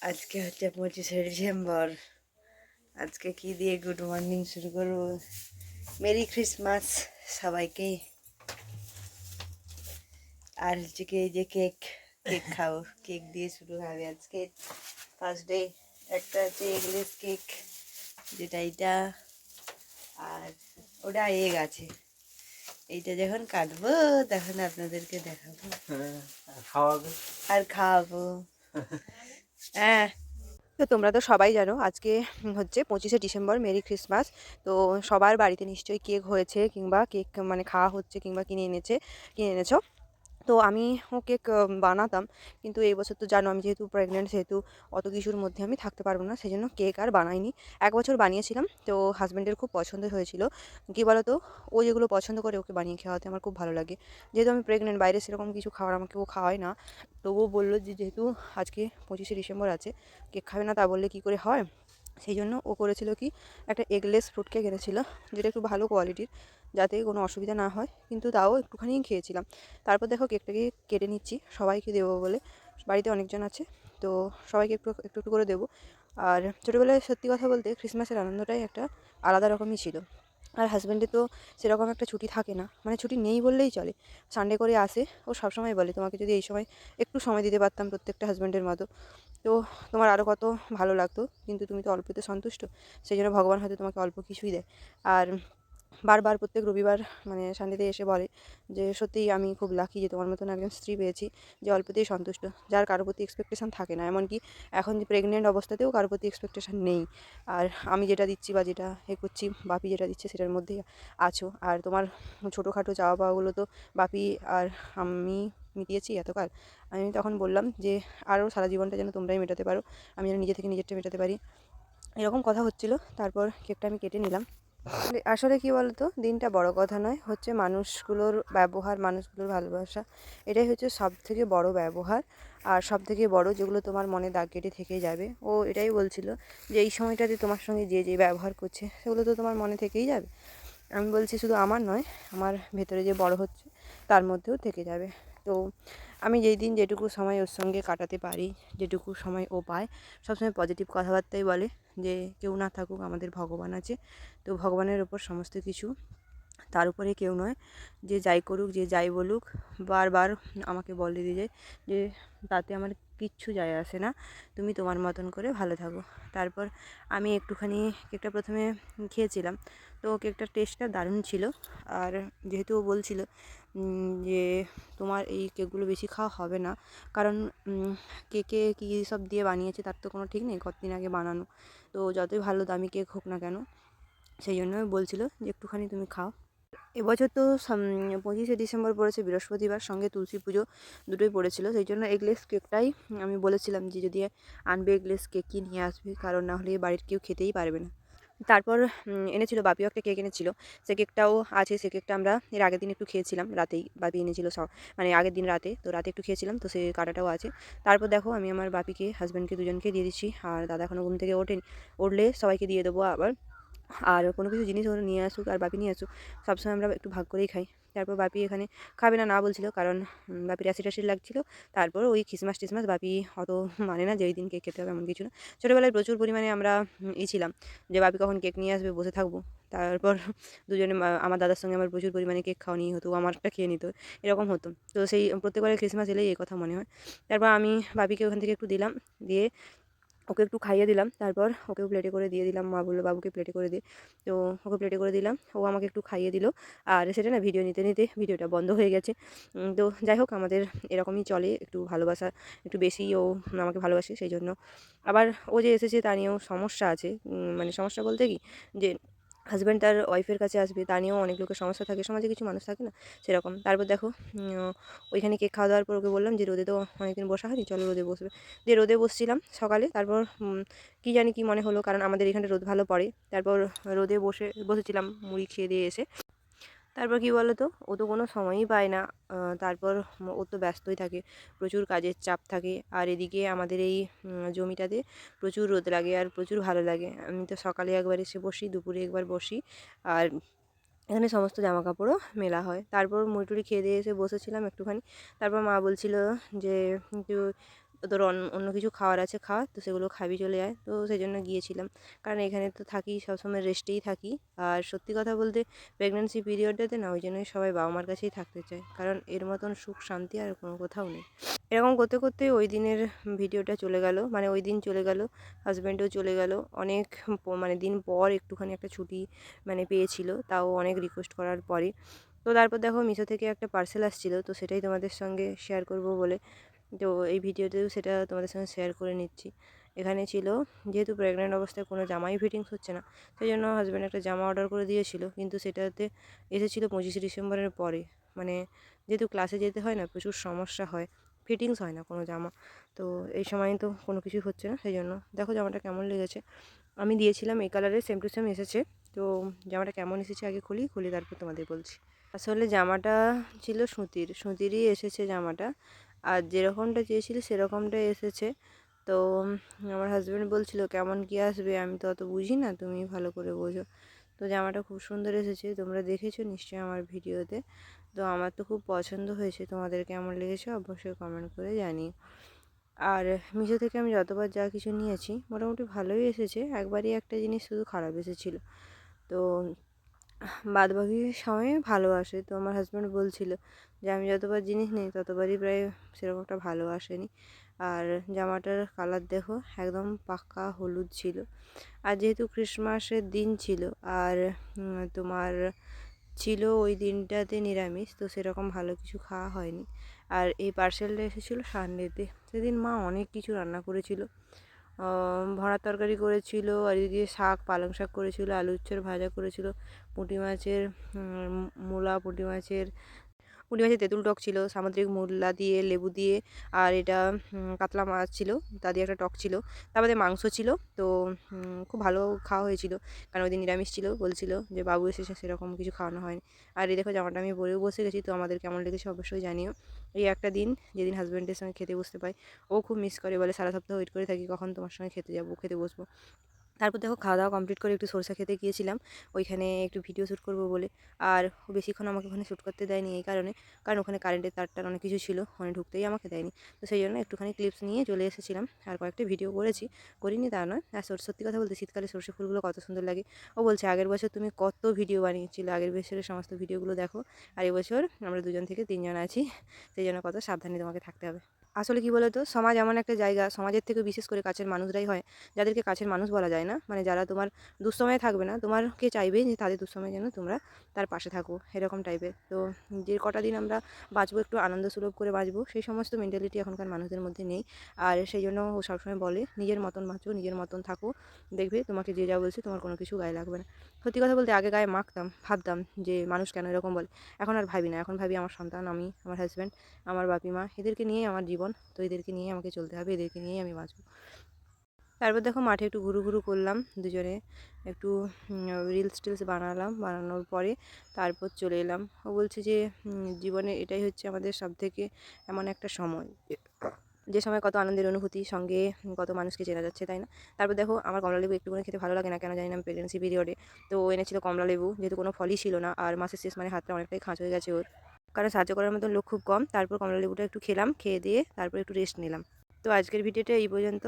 আজকে হচ্ছে 25শে ডিসেম্বর। আজকে কি দিয়ে গুড মর্নিং শুরু করব? মেরি ক্রিসমাস সবাইকে। আর হচ্ছে কি এই যে কেক কেক খাও, কেক দিয়ে শুরু হবে আজকে ফার্স্ট ডে। একটা হচ্ছে এগলেস কেক, যেটা এইটা, আর ওটা এগ আছে। এইটা যখন কাটবো তখন আপনাদেরকে দেখাবো খাওয়াবে আর খাওয়াবো। হ্যাঁ, তো তোমরা তো সবাই জানো আজকে হচ্ছে 25শে ডিসেম্বর, মেরি ক্রিসমাস। তো সবার বাড়িতে নিশ্চয়ই কেক হয়েছে, কিংবা কেক মানে খাওয়া হচ্ছে, কিংবা কিনে এনেছো। তো আমিও কেক বানাতাম, কিন্তু এই বছর তো জানো আমি যেহেতু প্রেগনেন্ট, সেহেতু অত কিছুর মধ্যে আমি থাকতে পারবো না, সেই জন্য কেক আর বানাইনি। এক বছর বানিয়েছিলাম, তো হাজব্যান্ডের খুব পছন্দ হয়েছিল। কী বলো তো, ও যেগুলো পছন্দ করে ওকে বানিয়ে খাওয়াতে আমার খুব ভালো লাগে। যেহেতু আমি প্রেগনেন্ট, বাইরে সেরকম কিছু খাবার আমাকে ও খাওয়ায় না। তো ও বললো যে যেহেতু আজকে 25শে ডিসেম্বর আছে, কেক খাবে না তা বললে কী করে হয়। সেই জন্য ও করেছিল কি, একটা এগলেস ফ্রুট কেক এনেছিল, যেটা একটু ভালো কোয়ালিটির, যাতে কোনো অসুবিধা না হয়, কিন্তু তাও একটুখানি খেয়েছিলাম। তারপর দেখো কেকটাকে কেটে নিচ্ছি সবাইকে দেবো বলে। বাড়িতে অনেকজন আছে, তো সবাইকে একটু একটু একটু করে দেবো। আর ছোটোবেলায় সত্যি কথা বলতে ক্রিসমাসের আনন্দটাই একটা আলাদা রকমই ছিল। আর হাজব্যান্ডে তো সেরকম একটা ছুটি থাকে না, মানে ছুটি নেই বললেই চলে। সানডে করে আসে, ও সবসময় বলে তোমাকে যদি এই সময় একটু সময় দিতে পারতাম প্রত্যেকটা হাজব্যান্ডের মতো, তো তোমার আরও কত ভালো লাগতো, কিন্তু তুমি তো অল্পতে সন্তুষ্ট। সেই জন্য ভগবান হয়তো তোমাকে অল্প কিছুই দেয়। আর বারবার প্রত্যেক রবিবার মানে সানডেতে এসে বলে যে সত্যিই আমি খুব লাকি যে তোমার মতন একজন স্ত্রী পেয়েছি, যে অল্পতেই সন্তুষ্ট, যার কারোর প্রতি এক্সপেকটেশান থাকে না। এমনকি এখন যে প্রেগনেন্ট অবস্থাতেও কারোর প্রতি এক্সপেকটেশান নেই। আর আমি যেটা দিচ্ছি বা যেটা করছি, বাপি যেটা দিচ্ছে সেটার মধ্যেই আছো। আর তোমার ছোটোখাটো চাওয়া পাওয়াগুলো তো বাপি আর আমি মিটিয়েছি এতকাল। আমি তখন বললাম যে আরও সারা জীবনটা যেন তোমরাই মেটাতে পারো, আমি যেন নিজে থেকে নিজেরটা মেটাতে পারি, এরকম কথা হচ্ছিল। তারপর কেকটা আমি কেটে নিলাম। আসলে কি বলতো, দিনটা বড় কথা নয়, হচ্ছে মানুষগুলোর ব্যবহার, মানুষগুলোর ভালোবাসা, এটাই হচ্ছে সব থেকে বড় ব্যবহার। আর সব থেকে বড় যেগুলো তোমার মনে দাগ কেটে থেকে যাবে। ও এটাই বলছিল যে এই সময়টাতে তোমার সঙ্গে যে যে ব্যবহার করছে সেগুলো তো তোমার মনে থেকেই যাবে। আমি বলছি শুধু আমার নয়, আমার ভেতরে যে বড় হচ্ছে তার মধ্যেও থেকে যাবে। তো আমি যেই দিন যেটুকু সময় ওর সঙ্গে কাটাতে পারি, যেটুকু সময় ও পায়, সবসময় পজিটিভ কথাবার্তাই বলে, যে কেউ না থাকুক আমাদের ভগবান আছে। তো ভগবানের ওপর সমস্ত কিছু, তার উপরে কেউ নয়। যে যাই করুক, যে যাই বলুক, বারবার আমাকে বলে দিয়ে যায় যে তাতে আমার কিচ্ছু যায় আসে না, তুমি তোমার মতন করে ভালো থাকো। তারপর আমি একটুখানি কেকটা প্রথমে খেয়েছিলাম, তো কেকটার টেস্টটা দারুণ ছিল। আর যেহেতু ও বলছিল যে তোমার এই কেকগুলো বেশি খাওয়া হবে না, কারণ কেকে কী সব দিয়ে বানিয়েছে তার তো কোনো ঠিক নেই, কতদিন আগে বানানো। তো যতই ভালো দামি কেক হোক না কেন, সেই জন্য বলছিল যে একটুখানি তুমি খাও। এবছর তো 25শে ডিসেম্বর পড়েছে বৃহস্পতিবার, সঙ্গে তুলসী পুজো দুটোই পড়েছিল। সেই জন্য এগলেস কেকটাই আমি বলেছিলাম যে যদি আনবে এগলেস কেকই নিয়ে আসবে, কারণ না হলে বাড়ির কেউ খেতেই পারবে না। তারপর এনেছিল, বাপিও একটা কেক এনেছিল, সে কেকটাও আছে। সে কেকটা আমরা এর আগের দিন একটু খেয়েছিলাম, রাতেই বাপি এনেছিল সব, মানে আগের দিন রাতে, তো রাতে একটু খেয়েছিলাম, তো সে কাটাটাও আছে। তারপর দেখো আমি আমার বাপিকে, হাজব্যান্ডকে, দুজনকে দিয়ে দিচ্ছি। আর দাদা এখনও ঘুম থেকে ওঠেনি, উঠলে সবাইকে দিয়ে দেবো আবার। আর কোনো কিছু জিনিস ওরা নিয়ে আসুক আর বাপি নিয়ে আসুক, সবসময় আমরা একটু ভাগ করেই খাই। তারপর বাপি এখানে খাবে না, না বলছিল, কারণ বাপির অ্যাসিড ট্যাসিড লাগছিলো। তারপর ওই খ্রিসমাস টিসমাস বাপি অত মানে না যে ওই দিন কেক খেতে হবে এমন কিছু না। ছোটোবেলায় প্রচুর পরিমাণে আমরা ছিলাম যে বাপি কখন কেক নিয়ে আসবে বসে থাকবো। তারপর দুজনে আমার দাদার সঙ্গে আমার প্রচুর পরিমাণে কেক খাওয়া নিয়ে হতো, আমারটা খেয়ে নিত, এরকম হতো। তো সেই প্রত্যেকবারে ক্রিসমাস এলেই এই কথা মনে হয়। তারপর আমি বাপিকে ওখান থেকে একটু দিলাম, দিয়ে ওকে একটু খাইয়ে দিলাম। তারপর ওকেও প্লেটে করে দিয়ে দিলাম, মা বললো বাবুকে প্লেটে করে দে। তো ওকে প্লেটে করে দিলাম, ও আমাকে একটু খাইয়ে দিল। আর সেটা না ভিডিও নিতে নিতে ভিডিওটা বন্ধ হয়ে গেছে। তো যাই হোক, আমাদের এরকমই চলে, একটু ভালোবাসা একটু বেশি ও আমাকে ভালোবাসে, সেই জন্য। আবার ও যে এসেছে তা নিয়েও সমস্যা আছে, মানে সমস্যা বলতে কি, যে হাজব্যান্ড তার ওয়াইফের কাছে আসবে তা নিয়েও অনেক লোকের সমস্যা থাকে, সমাজে কিছু মানুষ থাকে না সেরকম। তারপর দেখো ওইখানে কেক খাওয়া দাওয়ার পর ওকে বললাম যে রোদে তো অনেকদিন বসা হয়নি, চলো রোদে বসবে। দিয়ে রোদে বসছিলাম সকালে। তারপর কী জানি কী মনে হলো, কারণ আমাদের এখানে রোদ ভালো পড়ে। তারপর রোদে বসেছিলাম মুড়ি খেয়ে দিয়ে এসে। তারপর কী বলো তো, ও তো কোনো সময়ই পায় না। তারপর ও তো ব্যস্তই থাকে, প্রচুর কাজের চাপ থাকে। আর এদিকে আমাদের এই জমিটাতে প্রচুর রোদ লাগে আর প্রচুর ভালো লাগে। আমি তো সকালে একবার এসে বসি, দুপুরে একবার বসি। আর এখানে সমস্ত জামাকাপড়ও মেলা হয়। তারপর মুড়ি টুড়ি খেয়ে দিয়ে এসে বসেছিলাম একটুখানি। তারপর মা বলছিল যে তোর অন্য কিছু খাওয়ার আছে খা, তো সেগুলো খাবি, চলে আয়। তো সেই জন্য গিয়েছিলাম, কারণ এখানে তো থাকি সবসময় রেস্টেই থাকি। আর সত্যি কথা বলতে প্রেগনেন্সি পিরিয়ডটাতে না ওই জন্যই সবাই বাবা মার কাছেই থাকতে চায়, কারণ এর মতন সুখ শান্তি আর কোনো কোথাও নেই। এরকম করতে করতে ওই দিনের ভিডিওটা চলে গেল, মানে ওই দিন চলে গেল, হাজব্যান্ডও চলে গেল অনেক মানে দিন পর একটুখানি একটা ছুটি মানে পেয়েছিল, তাও অনেক রিকোয়েস্ট করার পরে। তো তারপর দেখো মিশো থেকে একটা পার্সেল আসছিলো, তো সেটাই তোমাদের সঙ্গে শেয়ার করব বলে তো এই ভিডিওতেও সেটা তোমাদের সঙ্গে শেয়ার করে নিচ্ছি। এখানে ছিল, যেহেতু প্রেগনেন্ট অবস্থায় কোনো জামাই ফিটিংস হচ্ছে না, সেই জন্য হাজব্যান্ড একটা জামা অর্ডার করে দিয়েছিল, কিন্তু সেটাতে এসেছিলো 25 ডিসেম্বরের পরে। মানে যেহেতু ক্লাসে যেতে হয় না, প্রচুর সমস্যা হয়, ফিটিংস হয় না কোনো জামা। তো এই সময় তো কোনো কিছুই হচ্ছে না, সেই জন্য দেখো জামাটা কেমন লেগেছে। আমি দিয়েছিলাম এই কালারের, সেম টু সেম এসেছে। তো জামাটা কেমন এসেছে আগে খুলি তারপর তোমাদের বলছি। আসলে জামাটা ছিল সুতিরই এসেছে জামাটা, আর যেরকমটা চেয়েছিলি সেরকমটাই এসেছে। তো আমার হাজব্যান্ড বলছিল কেমন কী আসবে, আমি তো অত বুঝি না, তুমি ভালো করে বোঝো। তো জামাটা খুব সুন্দর এসেছে, তোমরা দেখেছো নিশ্চয়ই আমার ভিডিওতে। তো আমার তো খুব পছন্দ হয়েছে, তোমাদের কেমন লেগেছে অবশ্যই কমেন্ট করে জানিও। আর মিশো থেকে আমি যতবার যা কিছু নিয়েছি মোটামুটি ভালোই এসেছে, একবারই একটা জিনিস শুধু খারাপ এসেছিলো। তো বাদবাকি সময়ে ভালো আসে। তো আমার হাজব্যান্ড বলছিল যে আমি যতবার জিনিস নিই ততবারই প্রায় সেরকম একটা ভালো আসেনি। আর জামাটার কালার দেখো একদম পাক্কা হলুদ ছিল। আর যেহেতু ক্রিসমাসের দিন ছিল, আর তোমার ছিল ওই দিনটাতে নিরামিষ, তো সেরকম ভালো কিছু খাওয়া হয়নি। আর এই পার্সেলটা এসেছিলো সানডেতে। সেদিন মা অনেক কিছু রান্না করেছিল, ভরা তরকারি করেছিল, আর এদিকে শাক, পালং শাক করেছিল, আলু উচ্ছের ভাজা করেছিল, পুঁটি মাছের পুঁটি মাছের তেঁতুল টক ছিল, সামুদ্রিক মূলা দিয়ে, লেবু দিয়ে, আর এটা কাতলা মাছ ছিল, তা দিয়ে একটা টক ছিল, তারপরে মাংস ছিল। তো খুব ভালো খাওয়া হয়েছিল, কারণ ওই দিন নিরামিষ ছিল, বলছিল যে বাবু এসেছে সেরকম কিছু খাওয়ানো হয়নি। আর এই দেখো জামাটা আমি পরেও বসে গেছি, তো আমাদের কেমন লেগেছে অবশ্যই জানিও। এই একটা দিন যেদিন হাজব্যান্ডের সঙ্গে খেতে বসতে পাই, ও খুব মিস করে, বলে সারা সপ্তাহ ওয়েট করে থাকি কখন তোমার সঙ্গে খেতে যাবো, খেতে বসবো। তারপর দেখো খাওয়া দাওয়া কমপ্লিট করে একটু সরষা খেতে গিয়েছিলাম, ওইখানে একটু ভিডিও শ্যুট করব বলে। আর বেশিক্ষণ আমাকে ওখানে শ্যুট করতে দেয়নি এই কারণে, কারণ ওখানে কারেন্টের তারটার অনেক কিছু ছিল, ওখানে ঢুকতেই আমাকে দেয়নি। তো সেই জন্য একটুখানি ক্লিপস নিয়ে চলে এসেছিলাম, আর কয়েকটা ভিডিও করিনি তা নয়। আর সত্যি কথা বলতে শীতকালে সরষে ফুলগুলো কত সুন্দর লাগে। ও বলছে আগের বছর তুমি কত ভিডিও বানিয়েছিলে, আগের বছরের সমস্ত ভিডিওগুলো দেখো, আর এবছর আমরা 2জন থেকে 3জন আছি, সেই জন্য কত সাবধানে তোমাকে থাকতে হবে। আসলে কি বলো তো, সমাজ এমন একটা জায়গা, সমাজের থেকে বিশেষ করে কাছের মানুষরাই হয় যাদেরকে কাছের মানুষ বলা যায় না, মানে যারা তোমার দুঃসময়ে থাকবে না, তোমারকে চাইবে যে তাদের দুঃসময়ে যেন তোমরা তার পাশে থাকো, এরকম টাইপের। তো যে কটা দিন আমরা বাঁচবো একটু আনন্দ সুলভ করে বাঁচবো, সেই সমস্ত মেন্টালিটি এখনকার মানুষদের মধ্যে নেই। আর সেই জন্য ও সবসময় বলে নিজের মতন বাঁচো, নিজের মতন থাকো, দেখবে তোমাকে যে যা বলছে তোমার কোনো কিছু গায়ে লাগবে না। সত্যি কথা বলতে আগে গায়ে মাখতাম, ভাবতাম যে মানুষ কেন এরকম বলে, এখন আর ভাবি না। এখন ভাবি আমার সন্তান, আমি, আমার হাজব্যান্ড, আমার বাপি মা, এদেরকে নিয়েই আমার জীবন, তো এদেরকে নিয়েই আমাকে চলতে হবে, এদেরকে নিয়েই আমি বাঁচবো। তারপর দেখো মাঠে একটু ঘুরু করলাম দুজনে, একটু রিলস বানালাম, বানানোর পরে তারপর চলে এলাম। ও বলছে যে জীবনে এটাই হচ্ছে আমাদের সবথেকে এমন একটা সময়, যে সময় কত আনন্দের অনুভূতি, সঙ্গে কত মানুষকে চেনা যাচ্ছে, তাই না? তারপর দেখো আমার কমলালেবু একটুখানি খেতে ভালো লাগে না, কেন জানি না, আমি প্রেগনেন্সি পিরিয়ডে। তো ও এনেছিল কমলালেবু, যেহেতু কোনো ফলই ছিল না, আর মাসের শেষ মানে হাতটা অনেকটাই খাঁজ হয়ে গেছে ওর, কারণ সাহায্য করার মতন লোক খুব কম। তারপর কমলালেবুটা একটু খেলাম, খেয়ে দিয়ে তারপর একটু রেস্ট নিলাম। তো আজকের ভিডিওটা এই পর্যন্ত।